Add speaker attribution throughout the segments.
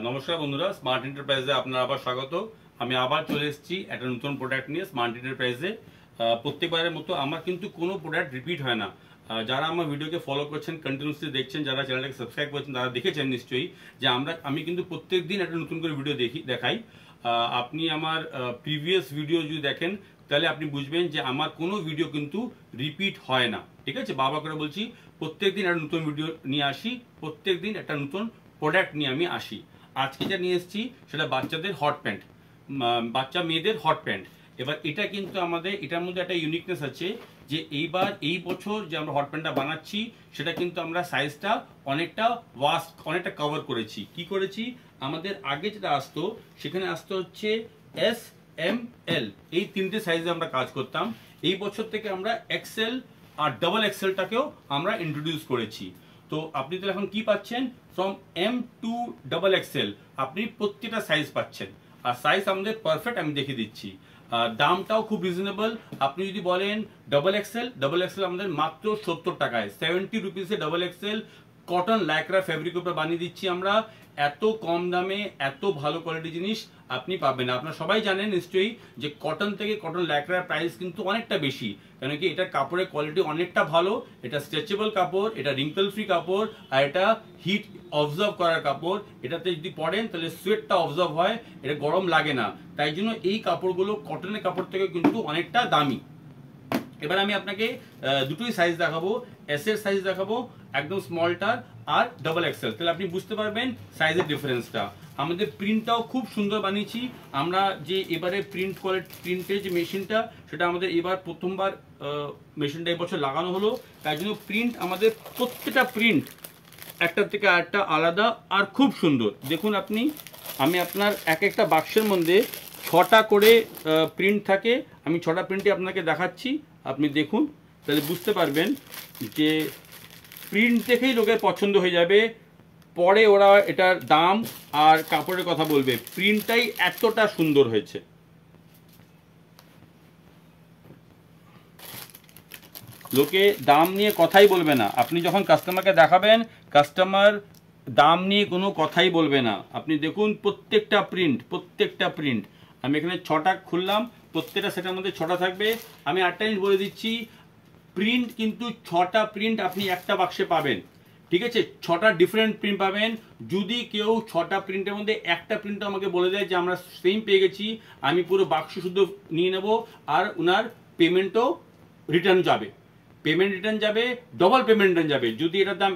Speaker 1: নমস্কার বন্ধুরা, স্মার্ট এন্টারপ্রাইজে আপনারা আবার স্বাগত। আমি আবার চলে এসেছি একটা নতুন প্রোডাক্ট নিয়ে স্মার্ট এন্টারপ্রাইজে। প্রত্যেকবারের মতো আমার কিন্তু কোনো প্রোডাক্ট রিপিট হয় না। যারা আমার ভিডিওকে ফলো করছেন, কন্টিনিউসলি দেখছেন, যারা চ্যানেলটাকে সাবস্ক্রাইব করছেন, তারা দেখেছেন নিশ্চয়ই যে আমি কিন্তু প্রত্যেক দিন একটা নতুন করে ভিডিও দেখাই। আপনি আমার প্রিভিয়াস ভিডিও যদি দেখেন তাহলে আপনি বুঝবেন যে আমার কোনো ভিডিও কিন্তু রিপিট হয় না। ঠিক আছে, বাবা করে বলছি, প্রত্যেক দিন একটা নতুন ভিডিও নিয়ে আসি, প্রত্যেক দিন একটা নতুন প্রোডাক্ট নিয়ে আমি আসি। আজকে যা নিয়ে এসেছি সেটা বাচ্চাদের হট প্যান্ট, বাচ্চা মেয়েদের হট প্যান্ট। এবার এটা কিন্তু এটার মধ্যে একটা ইউনিকনেস আছে যে এই বছর যে আমরা হট প্যান্টটা বানাচ্ছি সেটা কিন্তু আমরা সাইজটা অনেকটা কভার করেছি। কি করেছি, আমাদের আগে যেটা আসতো সেখানে আসতো হচ্ছে এস, এম, এল, এই তিনটে সাইজে আমরা কাজ করতাম। এই বছর থেকে আমরা এক্সেল আর ডাবল এক্সেলটাকেও আমরা ইন্ট্রোডিউস করেছি। তো আপনি তো এখন কি পাচ্ছেন, from M to double XL আপনি প্রত্যেকটা সাইজ পাচ্ছেন। আর সাইজ আমাদের পারফেক্ট, আমি দেখিয়ে দিচ্ছি। দামটাও খুব রিজনেবল। আপনি যদি বলেন ডাবল এক্সেল আমাদের মাত্র 70 টাকায়, 70 রুপিসে ডাবল এক্সেল কটন ল্যাকরা ফেব্রিক উপরে বানিয়ে দিচ্ছি আমরা। এত কম দামে এত ভালো কোয়ালিটি জিনিস আপনি পাবেন না। আপনারা সবাই জানেন নিশ্চয়ই যে কটন থেকে কটন ল্যাকরার প্রাইস কিন্তু অনেকটা বেশি, কেন কি এটার কাপড়ের কোয়ালিটি অনেকটা ভালো, এটা স্ট্রেচেবল কাপড়, এটা রিঙ্কল ফ্রি কাপড়, আর এটা হিট অবজার্ভ করার কাপড়। এটাতে যদি পরেন তাহলে সোয়েটটা অবজার্ভ হয়, এটা গরম লাগে না। তাই জন্য এই কাপড়গুলো কটনের কাপড় থেকে কিন্তু অনেকটা দামি। এবার আমি আপনাকে দুটোই সাইজ দেখাবো, এস এর সাইজ দেখাবো, একদম স্মলটার, আর ডাবল এক্সেল, তাহলে আপনি বুঝতে পারবেন সাইজের ডিফারেন্সটা। আমাদের প্রিন্টটাও খুব সুন্দর বানিয়েছি আমরা। যে এবারে প্রিন্টের যে মেশিনটা সেটা আমাদের এবার প্রথমবার মেশিনটা এবছর লাগানো হলো, তাই জন্য প্রিন্ট আমাদের প্রত্যেকটা প্রিন্ট একটার থেকে আরেকটা আলাদা আর খুব সুন্দর। দেখুন আমি আপনার একটা বাক্সের মধ্যে 6টা করে প্রিন্ট থাকে, আমি 6টা প্রিন্টই আপনাকে দেখাচ্ছি, আপনি দেখুন, তাহলে বুঝতে পারবেন যে প্রিন্ট দেখেই লোকের পছন্দ হয়ে যাবে। পরে ওরা এটার দাম আর কাপড়ের কথা বলবে, প্রিন্টটাই এতটা সুন্দর হয়েছে। লোকে দাম নিয়ে কথাই বলবে না, আপনি যখন কাস্টমারকে দেখাবেন কাস্টমার দাম নিয়ে কোনো কথাই বলবে না। আপনি দেখুন প্রত্যেকটা প্রিন্ট আমি এখানে 6টা খুললাম, প্রত্যেকটা সেটার মধ্যে 6টা থাকবে। আমি আরেকটা জিনিস বলে দিচ্ছি, প্রিন্ট কিন্তু 6টা প্রিন্ট আপনি একটা বাক্সে পাবেন। ঠিক আছে, 6টা ডিফারেন্ট প্রিন্ট পাবেন। যদি কেউ 6টা প্রিন্টের মধ্যে একটা প্রিন্ট আমাকে বলে দেয় যে আমরা সেম পেয়ে গেছি, আমি পুরো বাক্স শুদ্ধ নিয়ে নেব, আর ওনার পেমেন্টও রিটার্ন যাবে। ডবল পেমেন্ট রিটার্ন যাবে। যদি এটার দাম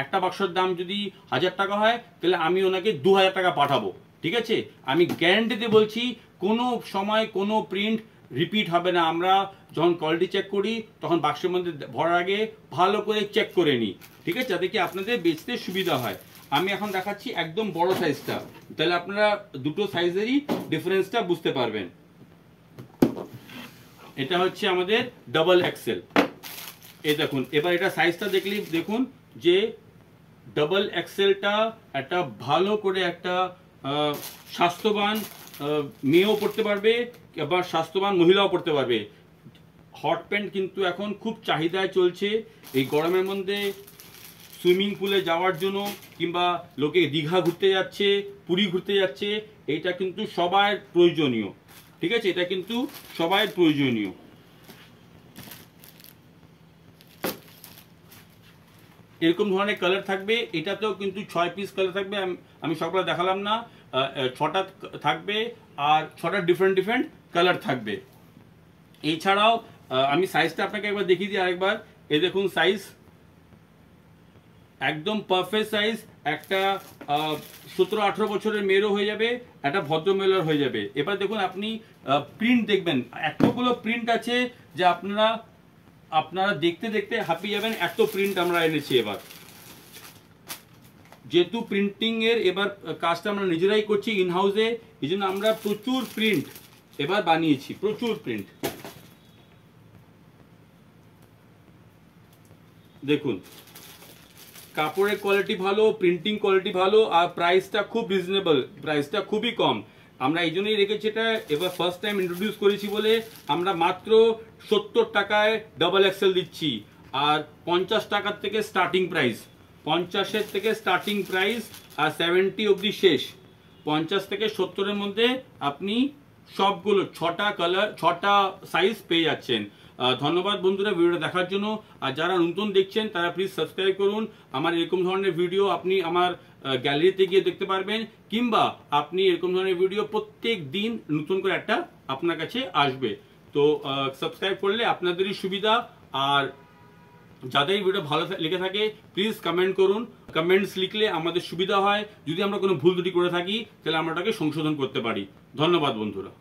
Speaker 1: একটা বাক্সের দাম যদি 1000 টাকা হয়, তাহলে আমি ওনাকে 2000 টাকা পাঠাবো। ঠিক আছে, আমি গ্যারান্টি দিয়ে বলছি কোনো সময় কোনো প্রিন্ট রিপিট হবে না। আমরা যখন কোয়ালিটি চেক করি তখন বাক্সের মধ্যে ভরার আগে ভালো করে চেক করে নিই। ঠিক আছে, যাতে কি আপনাদের বেচতে সুবিধা হয়। আমি এখন দেখাচ্ছি একদম বড় সাইজটা, তাহলে আপনারা দুটো সাইজেরই ডিফারেন্সটা বুঝতে পারবেন। এটা হচ্ছে আমাদের ডাবল এক্সেল। এই দেখুন, এবার এটা সাইজটা দেখলেই দেখুন যে ডাবল এক্সেলটা একটা ভালো করে একটা স্বাস্থ্যবান মেয়েও পড়তে পারবে, আবার স্বাস্থ্যবান মহিলাও পড়তে পারবে। হট প্যান্ট কিন্তু এখন খুব চাহিদায় চলছে এই গরমের মধ্যে। সুইমিং পুলে যাওয়ার জন্য, কিংবা লোকে দীঘা ঘুরতে যাচ্ছে, পুরী ঘুরতে যাচ্ছে, এটা কিন্তু সবার প্রয়োজনীয়। ঠিক আছে, এটা কিন্তু সবার প্রয়োজনীয়। এরকম ধরনের কালার থাকবে, এটাতেও কিন্তু 6 পিস কালার থাকবে। আমি সবগুলো দেখালাম না, 6টা থাকবে, আর 6টা ডিফারেন্ট কালার থাকবে। এছাড়াও আমি সাইজটা আপনাকে একবার দেখিয়ে দিই আরেকবার। এই দেখুন সাইজ একদম পারফেক্ট সাইজ। একটা 17-18 বছরের মেয়েরও হয়ে যাবে, একটা ভদ্র মহিলার হয়ে যাবে। এবার দেখুন আপনি প্রিন্ট দেখবেন, এতগুলো প্রিন্ট আছে যে আপনারা দেখতে দেখতে হাঁপিয়ে যাবেন, এত প্রিন্ট আমরা এনেছি। এবার যেহেতু প্রিন্টিং এর এবার কাজটা আমরা নিজেরাই করছি ইন হাউসে, এই জন্য আমরা প্রচুর প্রিন্ট এবার বানিয়েছি, প্রচুর প্রিন্ট। দেখুন কাপড়ের কোয়ালিটি ভালো, প্রিন্টিং কোয়ালিটি ভালো, আর প্রাইসটা খুব রিজনেবল, প্রাইসটা খুবই কম। আমরা এই জন্যই রেখেছি, এটা এবার ফার্স্ট টাইম ইন্ট্রোডিউস করেছি বলে আমরা মাত্র 70 টাকায় ডাবল এক্সেল দিচ্ছি, আর 50 টাকার থেকে স্টার্টিং প্রাইস। 50-এর থেকে স্টার্টিং প্রাইস আর 70 অবধি শেষ। 50 থেকে 70-এর মধ্যে আপনি সবগুলো 6টা কালার 6টা সাইজ পেয়ে যাচ্ছেন। ধন্যবাদ বন্ধুরা ভিডিওটা দেখার জন্য। আর যারা নতুন দেখছেন তারা প্লিজ সাবস্ক্রাইব করুন। আমার এরকম ধরনের ভিডিও আপনি আমার গ্যালারিতে গিয়ে দেখতে পারবেন, কিংবা আপনি এরকম ধরনের ভিডিও প্রত্যেক দিন নতুন করে একটা আপনার কাছে আসবে। তো সাবস্ক্রাইব করলে আপনাদেরই সুবিধা। আর যাদের ভিডিও ভালো লেগে থাকে প্লিজ কমেন্ট করুন। কমেন্টস লিখলে আমাদের সুবিধা হয়, যদি আমরা কোনো ভুল ত্রুটি করে থাকি তাহলে আমরা ওটাকে সংশোধন করতে পারি। ধন্যবাদ বন্ধুরা।